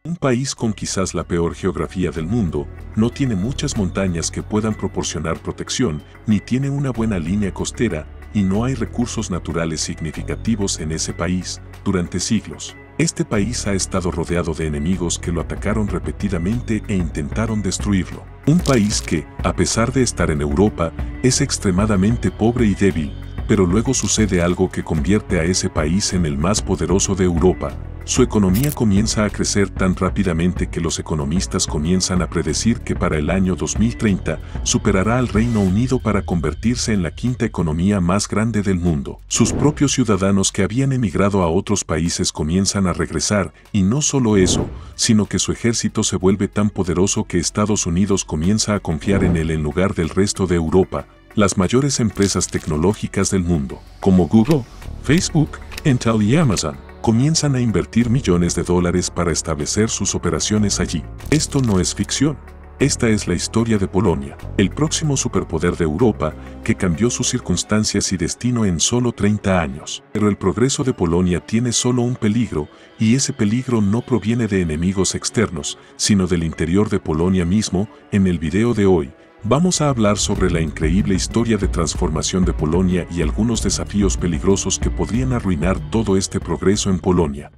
Un país con quizás la peor geografía del mundo, no tiene muchas montañas que puedan proporcionar protección, ni tiene una buena línea costera, y no hay recursos naturales significativos en ese país. Durante siglos, este país ha estado rodeado de enemigos que lo atacaron repetidamente e intentaron destruirlo. Un país que, a pesar de estar en Europa, es extremadamente pobre y débil, pero luego sucede algo que convierte a ese país en el más poderoso de Europa. Su economía comienza a crecer tan rápidamente que los economistas comienzan a predecir que para el año 2030 superará al Reino Unido para convertirse en la quinta economía más grande del mundo. Sus propios ciudadanos que habían emigrado a otros países comienzan a regresar, y no solo eso, sino que su ejército se vuelve tan poderoso que Estados Unidos comienza a confiar en él en lugar del resto de Europa. Las mayores empresas tecnológicas del mundo, como Google, Facebook, Intel y Amazon, comienzan a invertir millones de dólares para establecer sus operaciones allí. Esto no es ficción. Esta es la historia de Polonia, el próximo superpoder de Europa, que cambió sus circunstancias y destino en solo 30 años. Pero el progreso de Polonia tiene solo un peligro, y ese peligro no proviene de enemigos externos, sino del interior de Polonia mismo. En el video de hoy, vamos a hablar sobre la increíble historia de transformación de Polonia y algunos desafíos peligrosos que podrían arruinar todo este progreso en Polonia.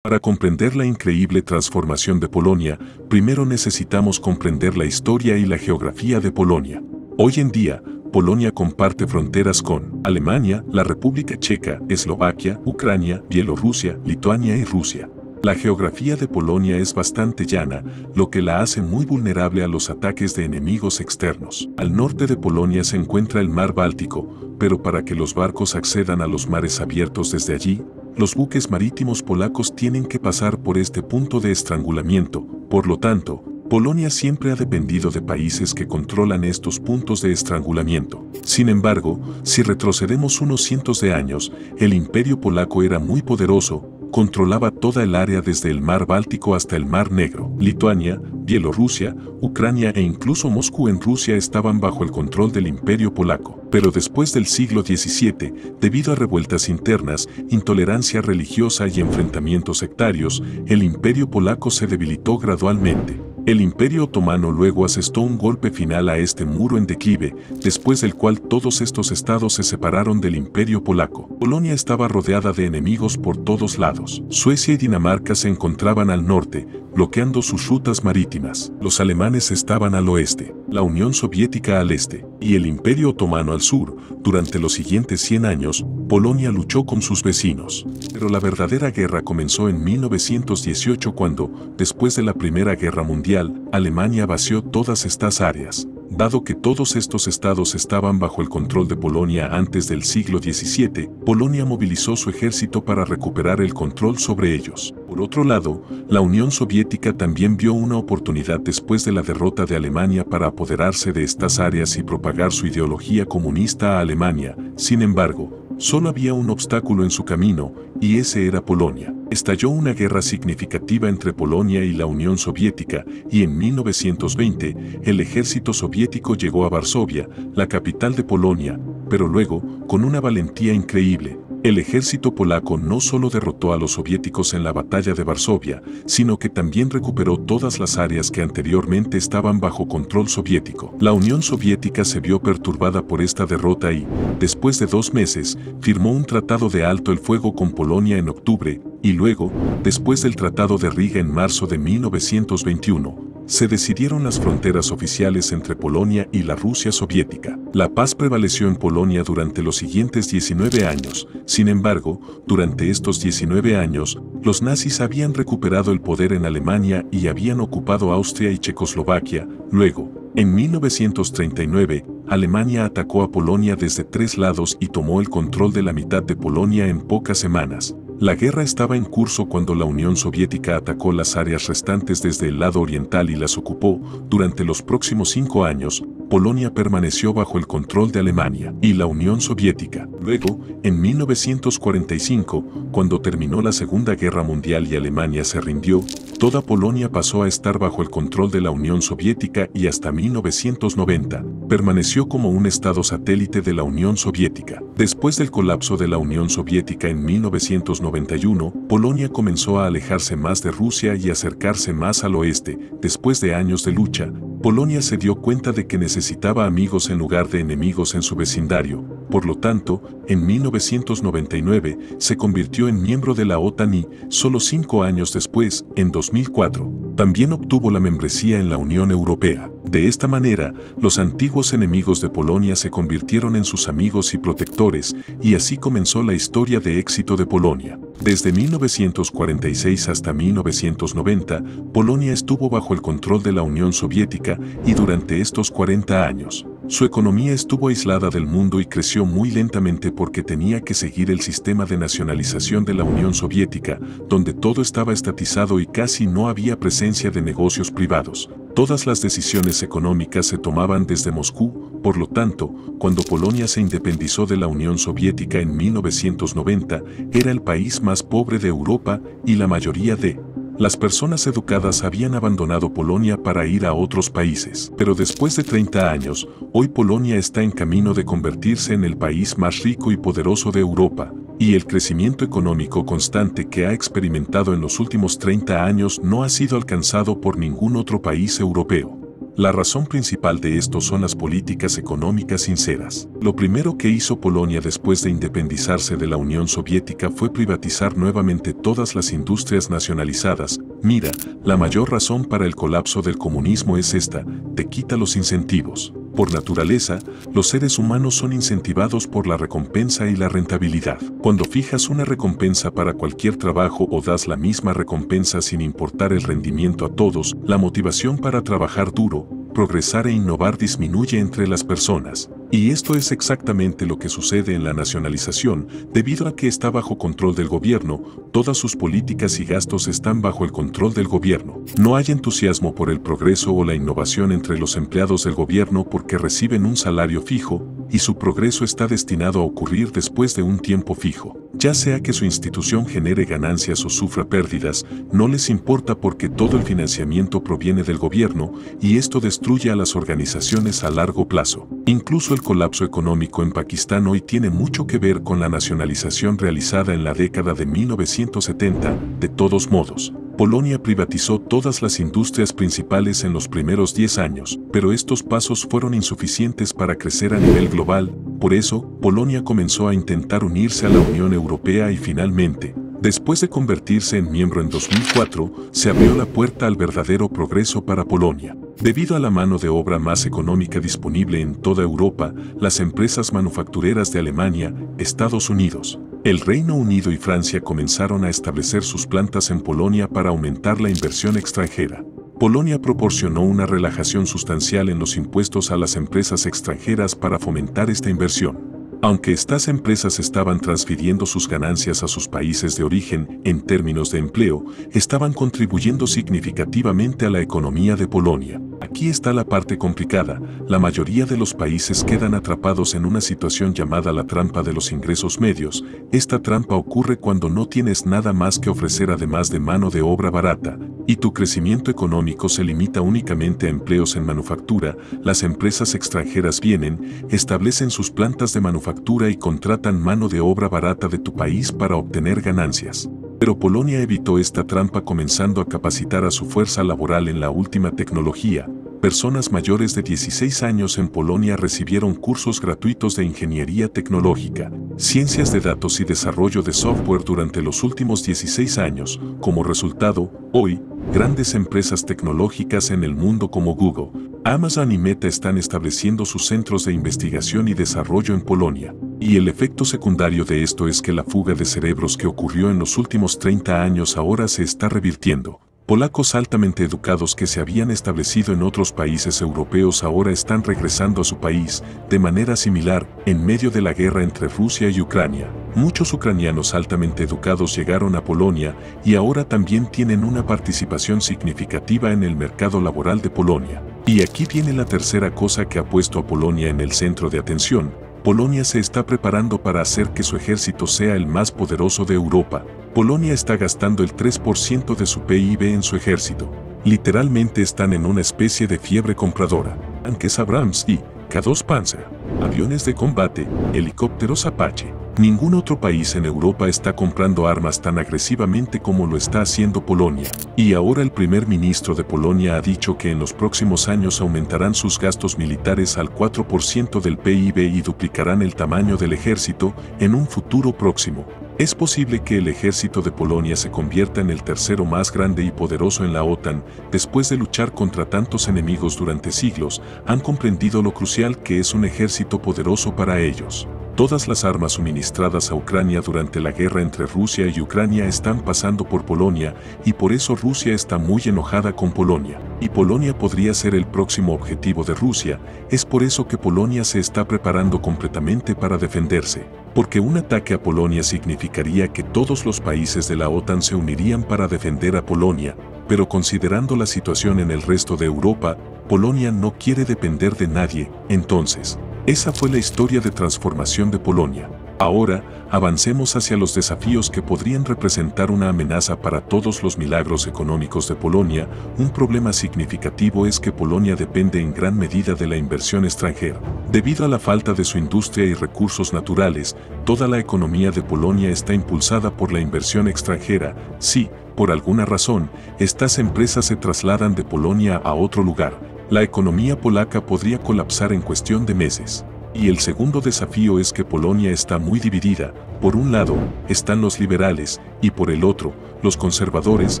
Para comprender la increíble transformación de Polonia, primero necesitamos comprender la historia y la geografía de Polonia. Hoy en día, Polonia comparte fronteras con Alemania, la República Checa, Eslovaquia, Ucrania, Bielorrusia, Lituania y Rusia. La geografía de Polonia es bastante llana, lo que la hace muy vulnerable a los ataques de enemigos externos. Al norte de Polonia se encuentra el mar Báltico, pero para que los barcos accedan a los mares abiertos desde allí, los buques marítimos polacos tienen que pasar por este punto de estrangulamiento. Por lo tanto, Polonia siempre ha dependido de países que controlan estos puntos de estrangulamiento. Sin embargo, si retrocedemos unos cientos de años, el Imperio Polaco era muy poderoso, controlaba toda el área desde el mar Báltico hasta el mar Negro. Lituania, Bielorrusia, Ucrania e incluso Moscú en Rusia estaban bajo el control del Imperio Polaco. Pero después del siglo XVII, debido a revueltas internas, intolerancia religiosa y enfrentamientos sectarios, el Imperio Polaco se debilitó gradualmente. El Imperio Otomano luego asestó un golpe final a este muro en declive, después del cual todos estos estados se separaron del Imperio Polaco. Polonia estaba rodeada de enemigos por todos lados. Suecia y Dinamarca se encontraban al norte, bloqueando sus rutas marítimas. Los alemanes estaban al oeste, la Unión Soviética al este, y el Imperio Otomano al sur. Durante los siguientes 100 años, Polonia luchó con sus vecinos. Pero la verdadera guerra comenzó en 1918 cuando, después de la Primera Guerra Mundial, Alemania vació todas estas áreas. Dado que todos estos estados estaban bajo el control de Polonia antes del siglo XVII, Polonia movilizó su ejército para recuperar el control sobre ellos. Por otro lado, la Unión Soviética también vio una oportunidad después de la derrota de Alemania para apoderarse de estas áreas y propagar su ideología comunista a Alemania. Sin embargo, solo había un obstáculo en su camino, y ese era Polonia. Estalló una guerra significativa entre Polonia y la Unión Soviética, y en 1920, el ejército soviético llegó a Varsovia, la capital de Polonia, pero luego, con una valentía increíble, el ejército polaco no solo derrotó a los soviéticos en la batalla de Varsovia, sino que también recuperó todas las áreas que anteriormente estaban bajo control soviético. La Unión Soviética se vio perturbada por esta derrota y, después de 2 meses, firmó un tratado de alto el fuego con Polonia en octubre, y luego, después del Tratado de Riga en marzo de 1921, se decidieron las fronteras oficiales entre Polonia y la Rusia soviética. La paz prevaleció en Polonia durante los siguientes 19 años. Sin embargo, durante estos 19 años, los nazis habían recuperado el poder en Alemania y habían ocupado Austria y Checoslovaquia. Luego, en 1939, Alemania atacó a Polonia desde 3 lados y tomó el control de la mitad de Polonia en pocas semanas. La guerra estaba en curso cuando la Unión Soviética atacó las áreas restantes desde el lado oriental y las ocupó. Durante los próximos 5 años, Polonia permaneció bajo el control de Alemania y la Unión Soviética. Luego, en 1945, cuando terminó la Segunda Guerra Mundial y Alemania se rindió, toda Polonia pasó a estar bajo el control de la Unión Soviética y hasta 1990 permaneció como un estado satélite de la Unión Soviética. Después del colapso de la Unión Soviética en 1990, 1991, Polonia comenzó a alejarse más de Rusia y acercarse más al oeste. Después de años de lucha, Polonia se dio cuenta de que necesitaba amigos en lugar de enemigos en su vecindario. Por lo tanto, en 1999 se convirtió en miembro de la OTAN y, solo 5 años después, en 2004, también obtuvo la membresía en la Unión Europea. De esta manera, los antiguos enemigos de Polonia se convirtieron en sus amigos y protectores, y así comenzó la historia de éxito de Polonia. Desde 1946 hasta 1990, Polonia estuvo bajo el control de la Unión Soviética y durante estos 40 años, su economía estuvo aislada del mundo y creció muy lentamente porque tenía que seguir el sistema de nacionalización de la Unión Soviética, donde todo estaba estatizado y casi no había presencia de negocios privados. Todas las decisiones económicas se tomaban desde Moscú, por lo tanto, cuando Polonia se independizó de la Unión Soviética en 1990, era el país más pobre de Europa y la mayoría de las personas educadas habían abandonado Polonia para ir a otros países. Pero después de 30 años, hoy Polonia está en camino de convertirse en el país más rico y poderoso de Europa, y el crecimiento económico constante que ha experimentado en los últimos 30 años no ha sido alcanzado por ningún otro país europeo. La razón principal de esto son las políticas económicas sinceras. Lo primero que hizo Polonia después de independizarse de la Unión Soviética fue privatizar nuevamente todas las industrias nacionalizadas. Mira, la mayor razón para el colapso del comunismo es esta: te quita los incentivos. Por naturaleza, los seres humanos son incentivados por la recompensa y la rentabilidad. Cuando fijas una recompensa para cualquier trabajo o das la misma recompensa sin importar el rendimiento a todos, la motivación para trabajar duro, progresar e innovar disminuye entre las personas. Y esto es exactamente lo que sucede en la nacionalización, debido a que está bajo control del gobierno, todas sus políticas y gastos están bajo el control del gobierno. No hay entusiasmo por el progreso o la innovación entre los empleados del gobierno porque reciben un salario fijo, y su progreso está destinado a ocurrir después de un tiempo fijo. Ya sea que su institución genere ganancias o sufra pérdidas, no les importa porque todo el financiamiento proviene del gobierno, y esto destruye a las organizaciones a largo plazo. Incluso el colapso económico en Pakistán hoy tiene mucho que ver con la nacionalización realizada en la década de 1970. De todos modos, Polonia privatizó todas las industrias principales en los primeros 10 años, pero estos pasos fueron insuficientes para crecer a nivel global. Por eso, Polonia comenzó a intentar unirse a la Unión Europea y finalmente, después de convertirse en miembro en 2004, se abrió la puerta al verdadero progreso para Polonia. Debido a la mano de obra más económica disponible en toda Europa, las empresas manufactureras de Alemania, Estados Unidos, el Reino Unido y Francia comenzaron a establecer sus plantas en Polonia para aumentar la inversión extranjera. Polonia proporcionó una relajación sustancial en los impuestos a las empresas extranjeras para fomentar esta inversión. Aunque estas empresas estaban transfiriendo sus ganancias a sus países de origen, en términos de empleo, estaban contribuyendo significativamente a la economía de Polonia. Aquí está la parte complicada: la mayoría de los países quedan atrapados en una situación llamada la trampa de los ingresos medios. Esta trampa ocurre cuando no tienes nada más que ofrecer además de mano de obra barata, y tu crecimiento económico se limita únicamente a empleos en manufactura. Las empresas extranjeras vienen, establecen sus plantas de manufactura y contratan mano de obra barata de tu país para obtener ganancias. Pero Polonia evitó esta trampa comenzando a capacitar a su fuerza laboral en la última tecnología. Personas mayores de 16 años en Polonia recibieron cursos gratuitos de ingeniería tecnológica, ciencias de datos y desarrollo de software durante los últimos 16 años. Como resultado, hoy, grandes empresas tecnológicas en el mundo como Google, Amazon y Meta están estableciendo sus centros de investigación y desarrollo en Polonia. Y el efecto secundario de esto es que la fuga de cerebros que ocurrió en los últimos 30 años ahora se está revirtiendo. Polacos altamente educados que se habían establecido en otros países europeos ahora están regresando a su país. De manera similar, en medio de la guerra entre Rusia y Ucrania, muchos ucranianos altamente educados llegaron a Polonia y ahora también tienen una participación significativa en el mercado laboral de Polonia. Y aquí viene la tercera cosa que ha puesto a Polonia en el centro de atención. Polonia se está preparando para hacer que su ejército sea el más poderoso de Europa. Polonia está gastando el 3% de su PIB en su ejército. Literalmente están en una especie de fiebre compradora. Tanques Abrams y K2 Panzer, aviones de combate, helicópteros Apache, Ningún otro país en Europa está comprando armas tan agresivamente como lo está haciendo Polonia. Y ahora el primer ministro de Polonia ha dicho que en los próximos años aumentarán sus gastos militares al 4% del PIB y duplicarán el tamaño del ejército en un futuro próximo. Es posible que el ejército de Polonia se convierta en el tercero más grande y poderoso en la OTAN. Después de luchar contra tantos enemigos durante siglos, han comprendido lo crucial que es un ejército poderoso para ellos. Todas las armas suministradas a Ucrania durante la guerra entre Rusia y Ucrania están pasando por Polonia, y por eso Rusia está muy enojada con Polonia. Y Polonia podría ser el próximo objetivo de Rusia. Es por eso que Polonia se está preparando completamente para defenderse. Porque un ataque a Polonia significaría que todos los países de la OTAN se unirían para defender a Polonia. Pero considerando la situación en el resto de Europa, Polonia no quiere depender de nadie. Entonces, esa fue la historia de transformación de Polonia. Ahora, avancemos hacia los desafíos que podrían representar una amenaza para todos los milagros económicos de Polonia. Un problema significativo es que Polonia depende en gran medida de la inversión extranjera. Debido a la falta de su industria y recursos naturales, toda la economía de Polonia está impulsada por la inversión extranjera. Sí, por alguna razón, estas empresas se trasladan de Polonia a otro lugar. La economía polaca podría colapsar en cuestión de meses. Y el segundo desafío es que Polonia está muy dividida. Por un lado, están los liberales, y por el otro, los conservadores.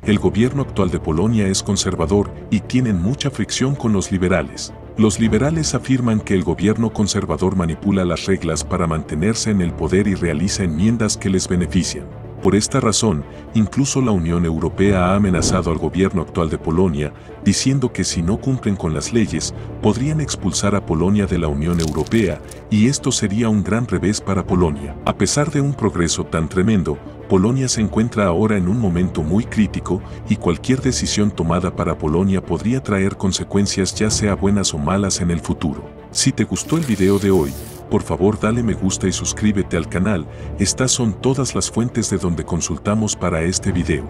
El gobierno actual de Polonia es conservador y tienen mucha fricción con los liberales. Los liberales afirman que el gobierno conservador manipula las reglas para mantenerse en el poder y realiza enmiendas que les benefician. Por esta razón, incluso la Unión Europea ha amenazado al gobierno actual de Polonia, diciendo que si no cumplen con las leyes, podrían expulsar a Polonia de la Unión Europea, y esto sería un gran revés para Polonia. A pesar de un progreso tan tremendo, Polonia se encuentra ahora en un momento muy crítico, y cualquier decisión tomada para Polonia podría traer consecuencias ya sea buenas o malas en el futuro. Si te gustó el video de hoy, por favor dale me gusta y suscríbete al canal. Estas son todas las fuentes de donde consultamos para este video.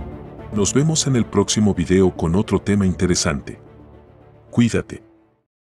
Nos vemos en el próximo video con otro tema interesante. Cuídate.